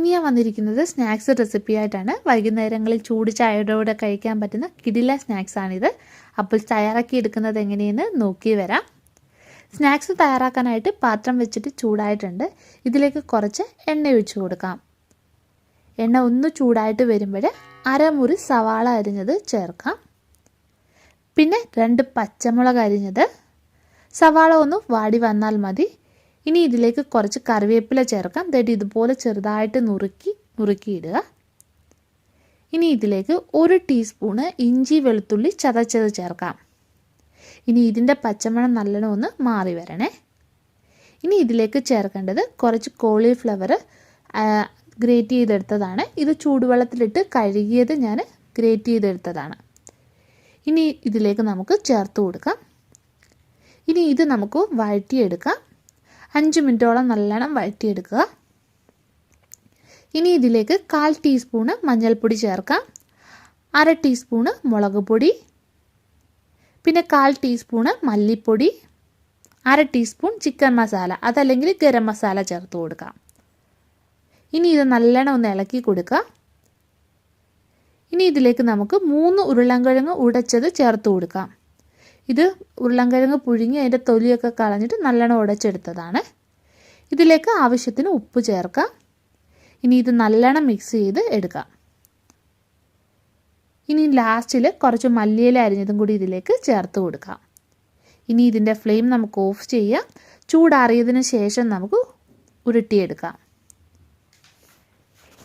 ഇനി ഞാൻ വന്നിരിക്കുന്നത് സ്നാക്സ് റെസിപ്പി ആയിട്ടാണ്. വൈകുന്നേരങ്ങളിൽ ചൂട് ചായയുടെ കൂടെ കഴിക്കാൻ പറ്റുന്ന കിടില സ്നാക്സാണിത്. അപ്പോൾ തയ്യാറാക്കി എടുക്കുന്നത് എങ്ങനെയെന്ന് നോക്കി വരാം. സ്നാക്സ് തയ്യാറാക്കാനായിട്ട് പാത്രം വെച്ചിട്ട് ചൂടായിട്ടുണ്ട്. ഇതിലേക്ക് കുറച്ച് എണ്ണ ഒഴിച്ചു കൊടുക്കാം. എണ്ണ ഒന്ന് ചൂടായിട്ട് വരുമ്പോൾ അരമുറി സവാള അരിഞ്ഞത് ചേർക്കാം. പിന്നെ 2 പച്ചമുളക് അരിഞ്ഞത്. സവാള ഒന്ന് വാടി വന്നാൽ മതി. ഇനി ഇതിലേക്ക് കുറച്ച് കറിവേപ്പില ചേർക്കാം. ഇതുപോലെ ചെറുതായിട്ട് നുറുക്കിയിടുക. ഇനി ഇതിലേക്ക് 1 ടീസ്പൂണ് ഇഞ്ചി വെളുത്തുള്ളി ചതച്ചത് ചേർക്കാം. ഇനി ഇതിൻ്റെ പച്ചമണം നല്ലോണം ഒന്ന് മാറി വരണേ. ഇനി ഇതിലേക്ക് ചേർക്കേണ്ടത് കുറച്ച് കോളിഫ്ലവർ ഗ്രേറ്റ് ചെയ്തെടുത്തതാണ്. ഇത് ചൂടുവെള്ളത്തിലിട്ട് കഴുകിയത് ഞാൻ ഗ്രേറ്റ് ചെയ്തെടുത്തതാണ്. ഇനി ഇതിലേക്ക് നമുക്ക് ചേർത്ത് കൊടുക്കാം. ഇനി ഇത് നമുക്ക് വഴറ്റിയെടുക്കാം. 5 മിനിറ്റോളം നല്ലോണം വഴറ്റിയെടുക്കുക. ഇനി ഇതിലേക്ക് 1/4 ടീസ്പൂണ് മഞ്ഞൾപ്പൊടി ചേർക്കാം. 1/2 ടീസ്പൂണ് മുളക് പൊടി, പിന്നെ 1/4 ടീസ്പൂണ് മല്ലിപ്പൊടി, 1/2 ടീസ്പൂൺ ചിക്കൻ മസാല അതല്ലെങ്കിൽ ഗരം മസാല ചേർത്ത് കൊടുക്കാം. ഇനി ഇത് നല്ലോണം ഒന്ന് ഇളക്കി കൊടുക്കുക. ഇനി ഇതിലേക്ക് നമുക്ക് 3 ഉരുളൻകിഴങ്ങ് ഉടച്ചത് ചേർത്ത് കൊടുക്കാം. ഇത് ഉരുളൻകിഴങ്ങ് പുഴുങ്ങി അതിൻ്റെ തൊലിയൊക്കെ കളഞ്ഞിട്ട് നല്ലോണം ഉടച്ചെടുത്തതാണ്. ഇതിലേക്ക് ആവശ്യത്തിന് ഉപ്പ് ചേർക്കാം. ഇനി ഇത് നല്ലോണം മിക്സ് ചെയ്ത് എടുക്കാം. ഇനി ലാസ്റ്റിൽ കുറച്ച് മല്ലിയില അരിഞ്ഞതും കൂടി ഇതിലേക്ക് ചേർത്ത് കൊടുക്കാം. ഇനി ഇതിൻ്റെ ഫ്ലെയിം നമുക്ക് ഓഫ് ചെയ്യാം. ചൂടാറിയതിന് ശേഷം നമുക്ക് ഉരുട്ടിയെടുക്കാം.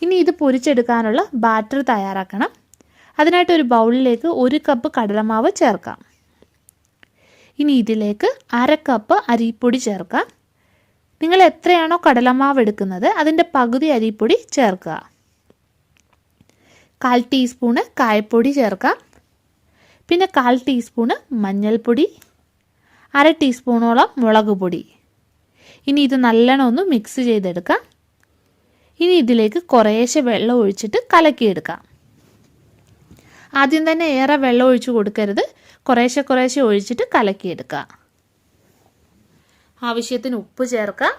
ഇനി ഇത് പൊരിച്ചെടുക്കാനുള്ള ബാറ്റർ തയ്യാറാക്കണം. അതിനായിട്ട് ഒരു ബൗളിലേക്ക് 1 കപ്പ് കടലമാവ് ചേർക്കാം. ഇനി ഇതിലേക്ക് 1/2 കപ്പ് അരിപ്പൊടി ചേർക്കാം. നിങ്ങൾ എത്രയാണോ കടലമാവ് എടുക്കുന്നത് അതിൻ്റെ പകുതി അരിപ്പൊടി ചേർക്കുക. 1/4 ടീസ്പൂണ് കായപ്പൊടി ചേർക്കാം. പിന്നെ 1/4 ടീസ്പൂണ് മഞ്ഞൾപ്പൊടി, 1/2 ടീസ്പൂണോളം മുളക് പൊടി. ഇനി ഇത് നല്ലോണം ഒന്ന് മിക്സ് ചെയ്തെടുക്കാം. ഇനി ഇതിലേക്ക് കുറേശ്ശെ വെള്ളം ഒഴിച്ചിട്ട് കലക്കിയെടുക്കാം. ആദ്യം തന്നെ ഏറെ വെള്ളം ഒഴിച്ച് കൊടുക്കരുത്. കുറേശ്ശെ ഒഴിച്ചിട്ട് കലക്കിയെടുക്കുക. ആവശ്യത്തിന് ഉപ്പ് ചേർക്കാം.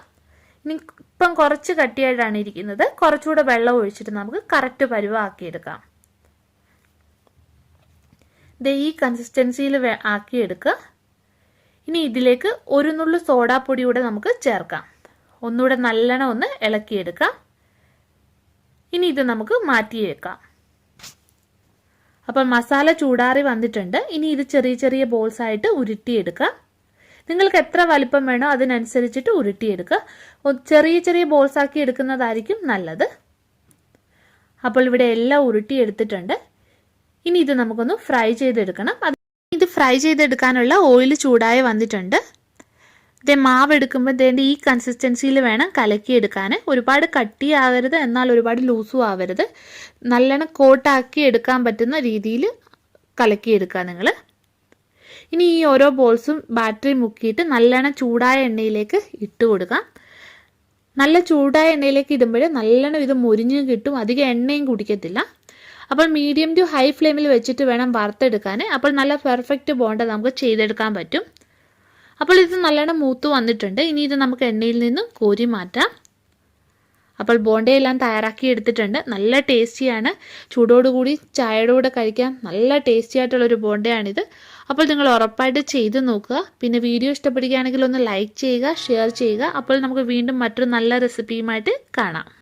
ഇനി ഇപ്പം കുറച്ച് കട്ടിയായിട്ടാണ് ഇരിക്കുന്നത്. കുറച്ചുകൂടെ വെള്ളം ഒഴിച്ചിട്ട് നമുക്ക് കറക്റ്റ് പരുവാക്കിയെടുക്കാം. ഈ കൺസിസ്റ്റൻസിയിൽ ആക്കിയെടുക്കുക. ഇനി ഇതിലേക്ക് 1 നുള്ളു സോഡാപ്പൊടി കൂടെ നമുക്ക് ചേർക്കാം. ഒന്നുകൂടെ നല്ലോണം ഒന്ന് ഇളക്കിയെടുക്കാം. ഇനി ഇത് നമുക്ക് മാറ്റി വെക്കാം. അപ്പോൾ മസാല ചൂടാറി വന്നിട്ടുണ്ട്. ഇനി ഇത് ചെറിയ ബോൾസ് ആയിട്ട് ഉരുട്ടിയെടുക്കുക. നിങ്ങൾക്ക് എത്ര വലിപ്പം വേണോ അതിനനുസരിച്ചിട്ട് ഉരുട്ടിയെടുക്കുക. ചെറിയ ബോൾസ് ആക്കി എടുക്കുന്നതായിരിക്കും നല്ലത്. അപ്പോൾ ഇവിടെ എല്ലാം ഉരുട്ടിയെടുത്തിട്ടുണ്ട്. ഇനി ഇത് നമുക്കൊന്ന് ഫ്രൈ ചെയ്തെടുക്കണം. ഇത് ഫ്രൈ ചെയ്തെടുക്കാനുള്ള ഓയിൽ ചൂടായി വന്നിട്ടുണ്ട്. മാവ് എടുക്കുമ്പോൾ ഈ കൺസിസ്റ്റൻസിയിൽ വേണം കലക്കിയെടുക്കാൻ. ഒരുപാട് കട്ടിയാവരുത്, എന്നാൽ ഒരുപാട് ലൂസും ആവരുത്. നല്ലോണം കോട്ടാക്കി എടുക്കാൻ പറ്റുന്ന രീതിയിൽ കലക്കിയെടുക്കുക നിങ്ങൾ. ഇനി ഈ ഓരോ ബോൾസും ബാറ്ററി മുക്കിയിട്ട് നല്ലോണം ചൂടായ എണ്ണയിലേക്ക് ഇട്ട് കൊടുക്കാം. നല്ല ചൂടായ എണ്ണയിലേക്ക് ഇടുമ്പോൾ നല്ലോണം ഇത് മുരിഞ്ഞ് കിട്ടും. അധികം എണ്ണയും കുടിക്കത്തില്ല. അപ്പോൾ മീഡിയം ടു ഹൈ ഫ്ലെയിമിൽ വെച്ചിട്ട് വേണം വറുത്തെടുക്കാൻ. അപ്പോൾ നല്ല പെർഫെക്റ്റ് ബോണ്ട നമുക്ക് ചെയ്തെടുക്കാൻ പറ്റും. അപ്പോൾ ഇത് നല്ലോണം മൂത്ത് വന്നിട്ടുണ്ട്. ഇനി ഇത് നമുക്ക് എണ്ണയിൽ നിന്നും കോരി മാറ്റാം. അപ്പോൾ ബോണ്ടയെല്ലാം തയ്യാറാക്കി എടുത്തിട്ടുണ്ട്. നല്ല ടേസ്റ്റിയാണ്. ചൂടോടുകൂടി ചായയുടെ കൂടെ കഴിക്കാൻ നല്ല ടേസ്റ്റി ആയിട്ടുള്ളൊരു ബോണ്ടയാണിത്. അപ്പോൾ നിങ്ങൾ ഉറപ്പായിട്ട് ചെയ്ത് നോക്കുക. പിന്നെ വീഡിയോ ഇഷ്ടപ്പെടുകയാണെങ്കിൽ ഒന്ന് ലൈക്ക് ചെയ്യുക, ഷെയർ ചെയ്യുക. അപ്പോൾ നമുക്ക് വീണ്ടും മറ്റൊരു നല്ല റെസിപ്പിയുമായിട്ട് കാണാം.